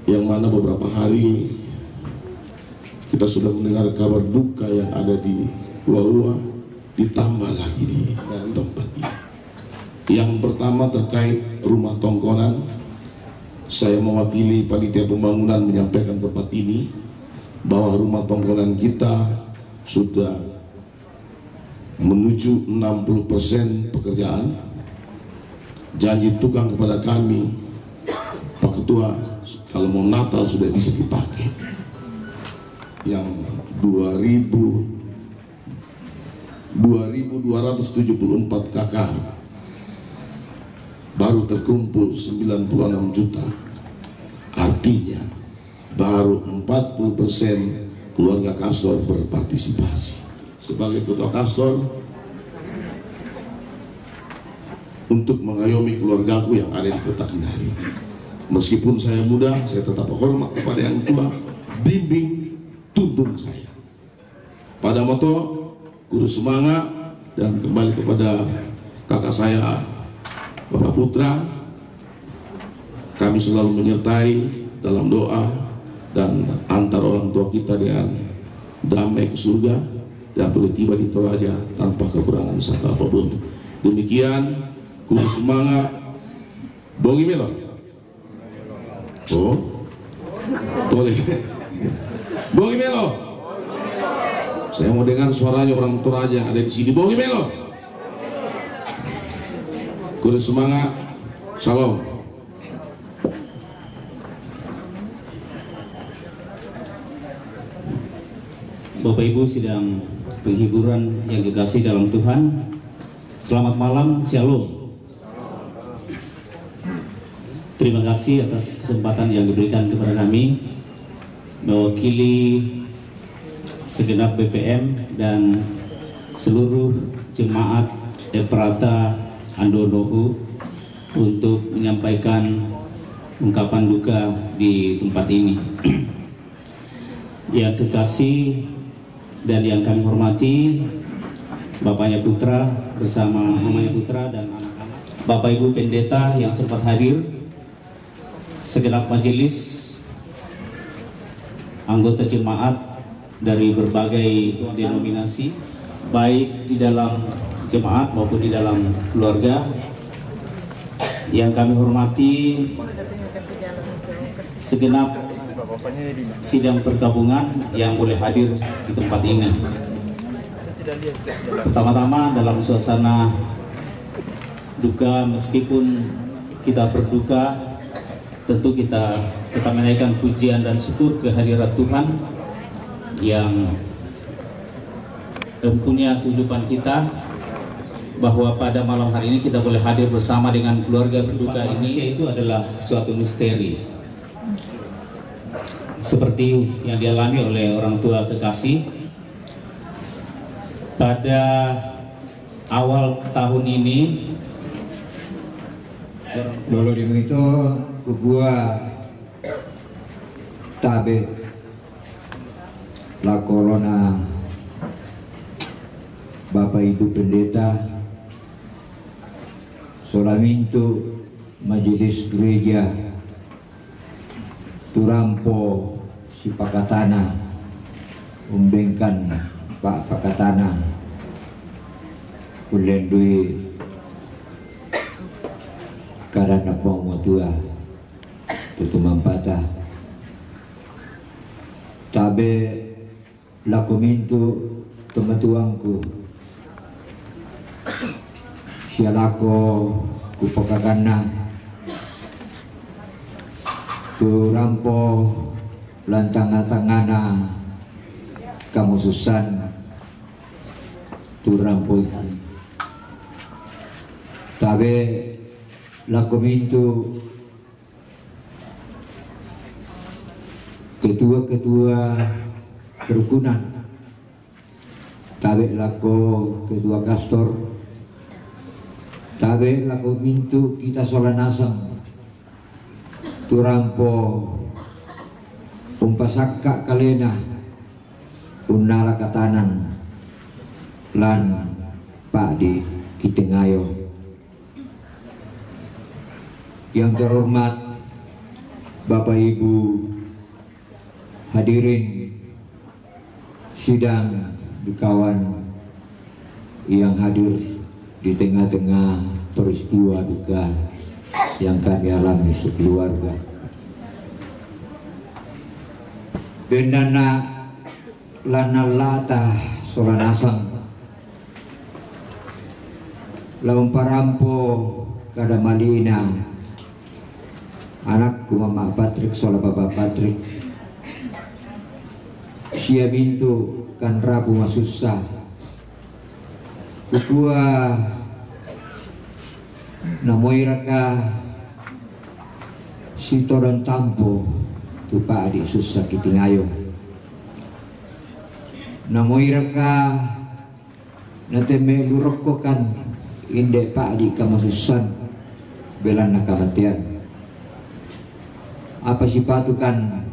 yang mana beberapa hari kita sudah mendengar kabar duka yang ada di Wawa, ditambah lagi di tempat ini. Yang pertama terkait rumah tongkonan, saya mewakili panitia pembangunan menyampaikan tempat ini bahwa rumah tongkonan kita sudah menuju 60% pekerjaan. Janji tukang kepada kami, Pak Ketua, kalau mau Natal sudah bisa dipakai. Yang 2.274 kakak baru terkumpul 96 juta. Artinya baru 40% keluarga Kastor berpartisipasi. Sebagai ketua Kastor, untuk mengayomi keluargaku yang ada di Kota Kendari, meskipun saya muda, saya tetap hormat kepada yang tua, bimbing, tuntun saya. Pada moto Guru semangat, dan kembali kepada kakak saya Bapak Putra, kami selalu menyertai dalam doa dan antar orang tua kita dengan damai ke surga dan boleh tiba di Toraja tanpa kekurangan satu apapun. Demikian Guru semangat Bongi Melo. Oh, boleh. Bongi Melo. Saya mau dengar suaranya orang Toraja yang ada di sini. Bongi Melo. Guru semangat. Salam. Bapak Ibu sidang penghiburan yang dikasih dalam Tuhan, selamat malam, shalom. Terima kasih atas kesempatan yang diberikan kepada kami mewakili segenap BPM dan seluruh jemaat Efrata Andonohu untuk menyampaikan ungkapan duka di tempat ini. Yang kekasih dan yang kami hormati, Bapaknya Putra bersama Mamanya Putra dan anak-anak, Bapak Ibu Pendeta yang sempat hadir, segenap majelis, anggota jemaat dari berbagai denominasi, baik di dalam jemaat maupun di dalam keluarga, yang kami hormati segenap sidang pergabungan yang boleh hadir di tempat ini. Pertama-tama dalam suasana duka, meskipun kita berduka, tentu kita tetap menaikkan pujian dan syukur kehadirat Tuhan yang mempunyai kehidupan kita, bahwa pada malam hari ini kita boleh hadir bersama dengan keluarga berduka ini. Itu adalah suatu misteri, seperti yang dialami oleh orang tua kekasih. Pada awal tahun ini, dulu di itu ke gua tabe lakolona Bapak Ibu Pendeta, solamintu majelis gereja, turampo si pakatana, umbengkan Pak Pakatana, ulendui karena pengotua tutumampata tabe lakomintu tumatuangku sialako kupakakana turampo lantanga-tangana kamususan turampo tabe lakomintu ketua-ketua kerukunan, tabe lako ketua kastor, tabe lako mintu kita solanasang turampo umpasaka kalena unala katanan lan Pak di Kitengayo. Yang terhormat Bapak Ibu hadirin sidang kawan yang hadir di tengah-tengah peristiwa duka yang kami alami sekeluarga. Bendana lanalata solanasang laung parampo kada malina anakku Mama Patrick sola Bapak Patrick sia bintu kan Rabu masusah kukua namoiraka sito dan tampo tupa adik susah Kitingayo namoiraka nateme lurokokan inde Pak adik kamasusan belan nakamatian apa si patukan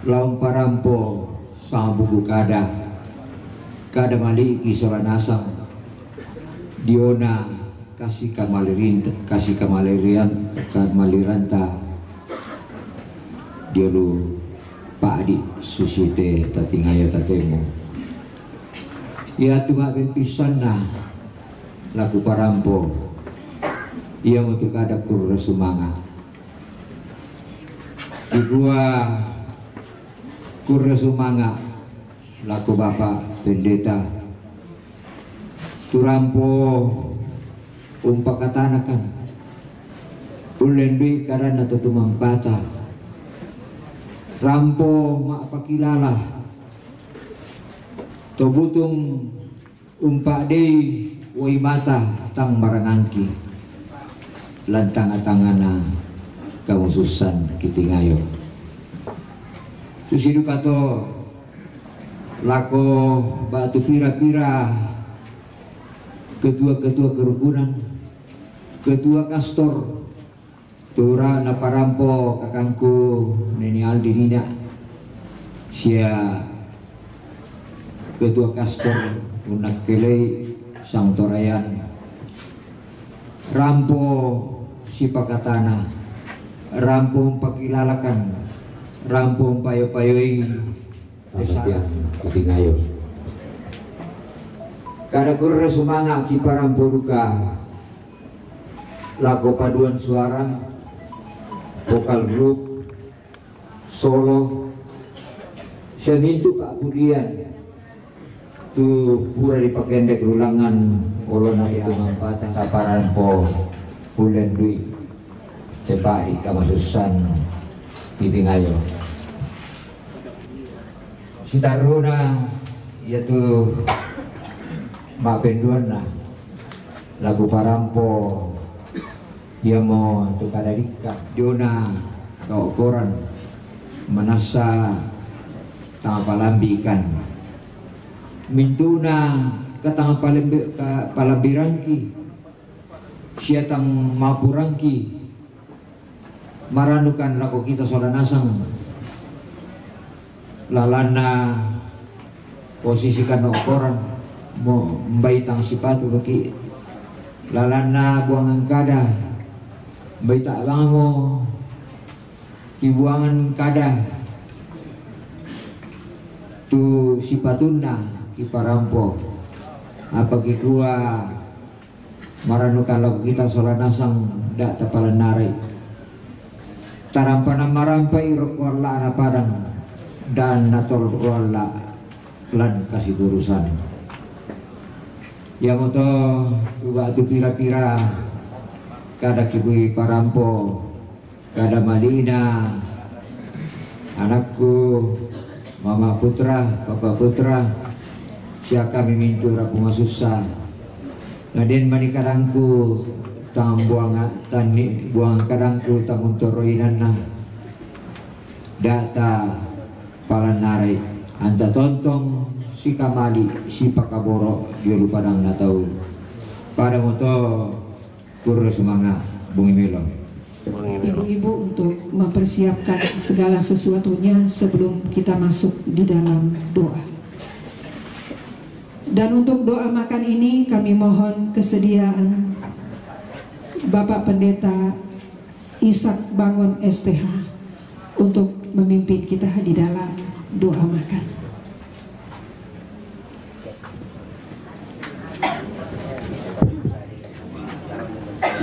laung parampo sama buku kada maliki solanasang diona kasih kamaliranta diolu Pak Adi susite tatingaya tatemo ya tunga pimpisan na laku parampo ia untuk ada kurra sumanga Igua kurra sumanga laku Bapak Pendeta turampo umpakatanakan ulendui karena tutumampata rampo mak pakilala tobutung umpak dei woi mata tang maranganki lantanga-tangana kamususan Kitingayo susidu kato lako batu pira-pira ketua-ketua kerukunan ketua kastor tura na parampo kakangku Neni Aldi Nina sia ketua kastor unak kelei sang torayan rampo si pakatana rampung pakilalakan rampung payo-payoi kesatian Kitingayo kada kurra sumanga ki parampo duka lagu paduan suara vokal grup solo senintu Pak Budian tu pura dipakendek rulangan olona itu mampatan kaparan po bulan dui tepari kamasusan Kitingayo si taruna yaitu Mak Penduan lah lagu parampo dia mau tukar dika Jona kau koran manasa tang palambikan mintuna katang palambiranki siatang mapurangki maranukan laku kita solanasang lalana posisikan orang mau membaitang sipatu bagi lalana buangan kada baita bango kibuangan kada tu sipatuna kiparampo apa kikua marano kalau kita solanasang dak tapalan nari tarampana marampai wala na padang dan natol wala lan kasih urusan ya moto waktu pira-pira kada kibui parampo kada Madina anakku mama putra bapak putra siaka mimintu rapunga susah naden manikadangku tang buang tani buang kadangku tang untoroinan na data palanare anta tontong si kamali si pakaboro dia lupa dang na tahu pada moto pura semangat bungi melon ibu-ibu untuk mempersiapkan segala sesuatunya sebelum kita masuk di dalam doa. Dan untuk doa makan ini kami mohon kesediaan Bapak Pendeta Ishak Bangun STH untuk memimpin kita di dalam doa makan.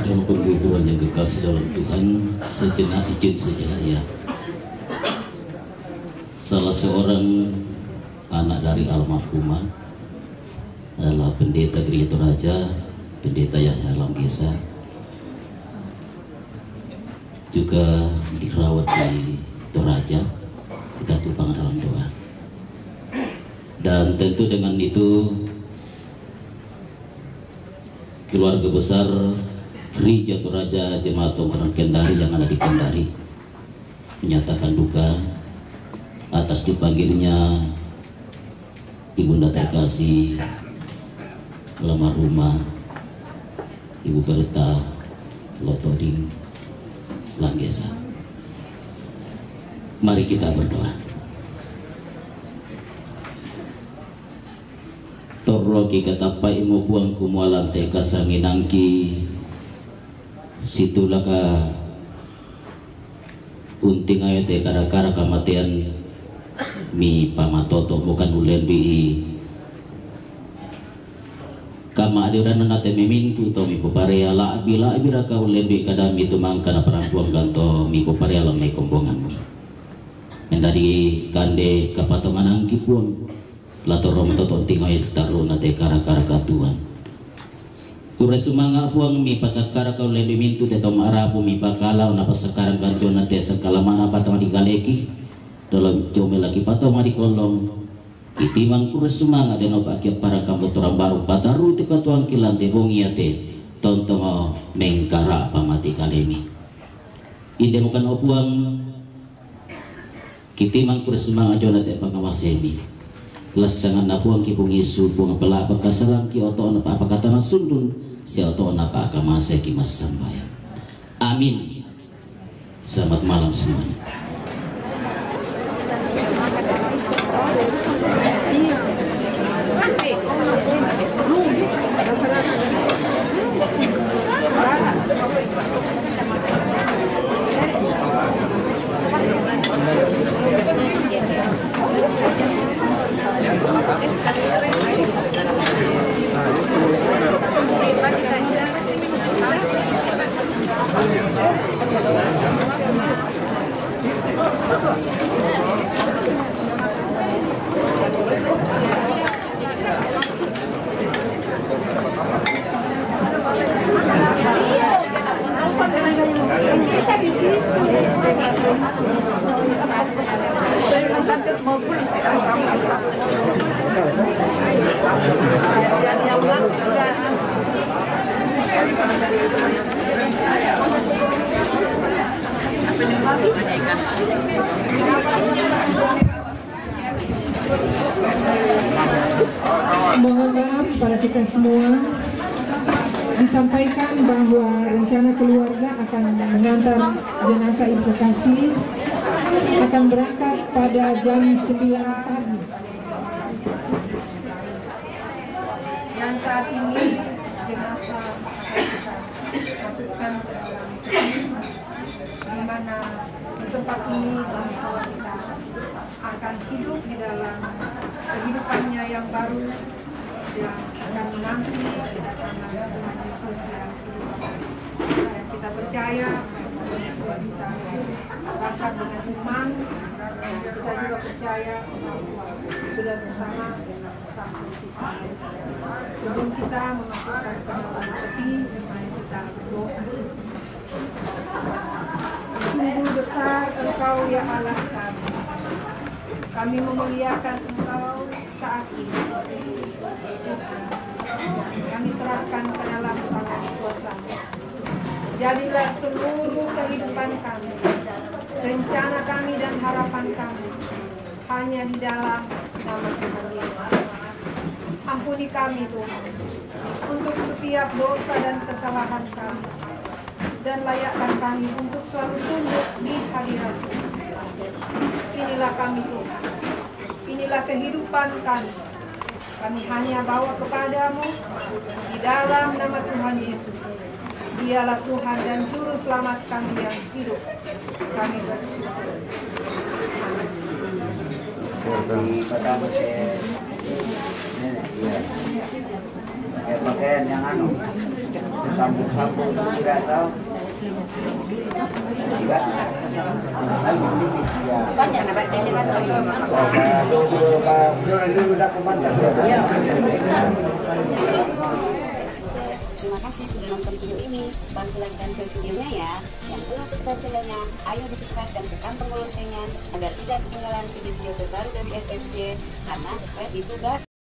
Dalam penghiburan yang kekasih dalam Tuhan, sejenak izin sejenak ya. Salah seorang anak dari almarhumah adalah Pendeta Gereja Toraja, Pendeta Yahya Langgesa, juga dirawat di Toraja. Kita tumpang dalam doa. Dan tentu dengan itu keluarga besar Gereja Toraja Jemaat Tongkonan Kendari yang ada di Kendari menyatakan duka atas dipanggilnya Ibunda terkasih almarhumah Ibu Berta Lotoding Langgesa. Mari kita berdoa. Torroki katapai mo buang kumualan te kasanginangki situlaka unting ayo te karakara kamatian mi pamatoto bukan ulen bi kama adiuran nate mimintu to mi poparea la bila ibiraka ulen bi kadami tumangkana perempuan ganto mi poparea la mai kombongan mendari kande kapatongan angki pun latorom toto unting ayo staru nate karakara katuan Kure sumanga puang mi pasakara kau lebih mintu teto marapu mi pakalau na pasakaran kanjo na te sakala mana patama di galeki dalam jome lagi patama di kolong itimang kure sumanga deno pakia para kamu torang baru pataru te katuang kilan te bongi ate tontongo mengkara pamati kalemi ide bukan opuang kitimang kure sumanga jona te pangamasemi lasangan na puang ki bungi su puang pela pakasalam ki oto na apa kata na sundun si oto na pa akamase ki masambaya. Amin. Selamat malam semuanya. Mohon maaf pada kita semua, disampaikan bahwa rencana keluarga akan mengantar jenazah Ibu Kasih akan berangkat pada jam 9 pagi. Dan saat ini jenazah kita masukkan ke dalam di mana di tempat ini kita akan hidup di dalam kehidupannya yang baru yang akan menanti kedatangan Tuhan Yesus yang hidup. Dan kita percaya bahwa kita berangkat dengan iman, dan kita juga percaya bahwa sudah bersama dengan Sang Pencipta. Sebelum kita memasukkan ke dalam peti, mari kita berdoa. Sungguh besar Engkau ya Allah kami. Kami memuliakan Engkau saat ini. Kami serahkan ke dalam tangan kuasa-Mu. Jadilah seluruh kehidupan kami, rencana kami dan harapan kami hanya di dalam nama Tuhan Yesus. Ampuni kami Tuhan untuk setiap dosa dan kesalahan kami, dan layakkan kami untuk selalu tunduk di hadirat-Mu. Inilah kami Tuhan, inilah kehidupan kami. Kami hanya bawa kepadamu di dalam nama Tuhan Yesus. Dialah Tuhan dan Juru Selamat kami yang hidup. Kami bersyukur. Pakaian yang sambung-sambung tidak tahu. Terima kasih sudah nonton video ini. Bantu like dan share videonya ya. Yang belum subscribe channelnya, ayo di-subscribe dan tekan tombol loncengnya agar tidak ketinggalan video-video terbaru dari SSJ. Karena subscribe itu gratis.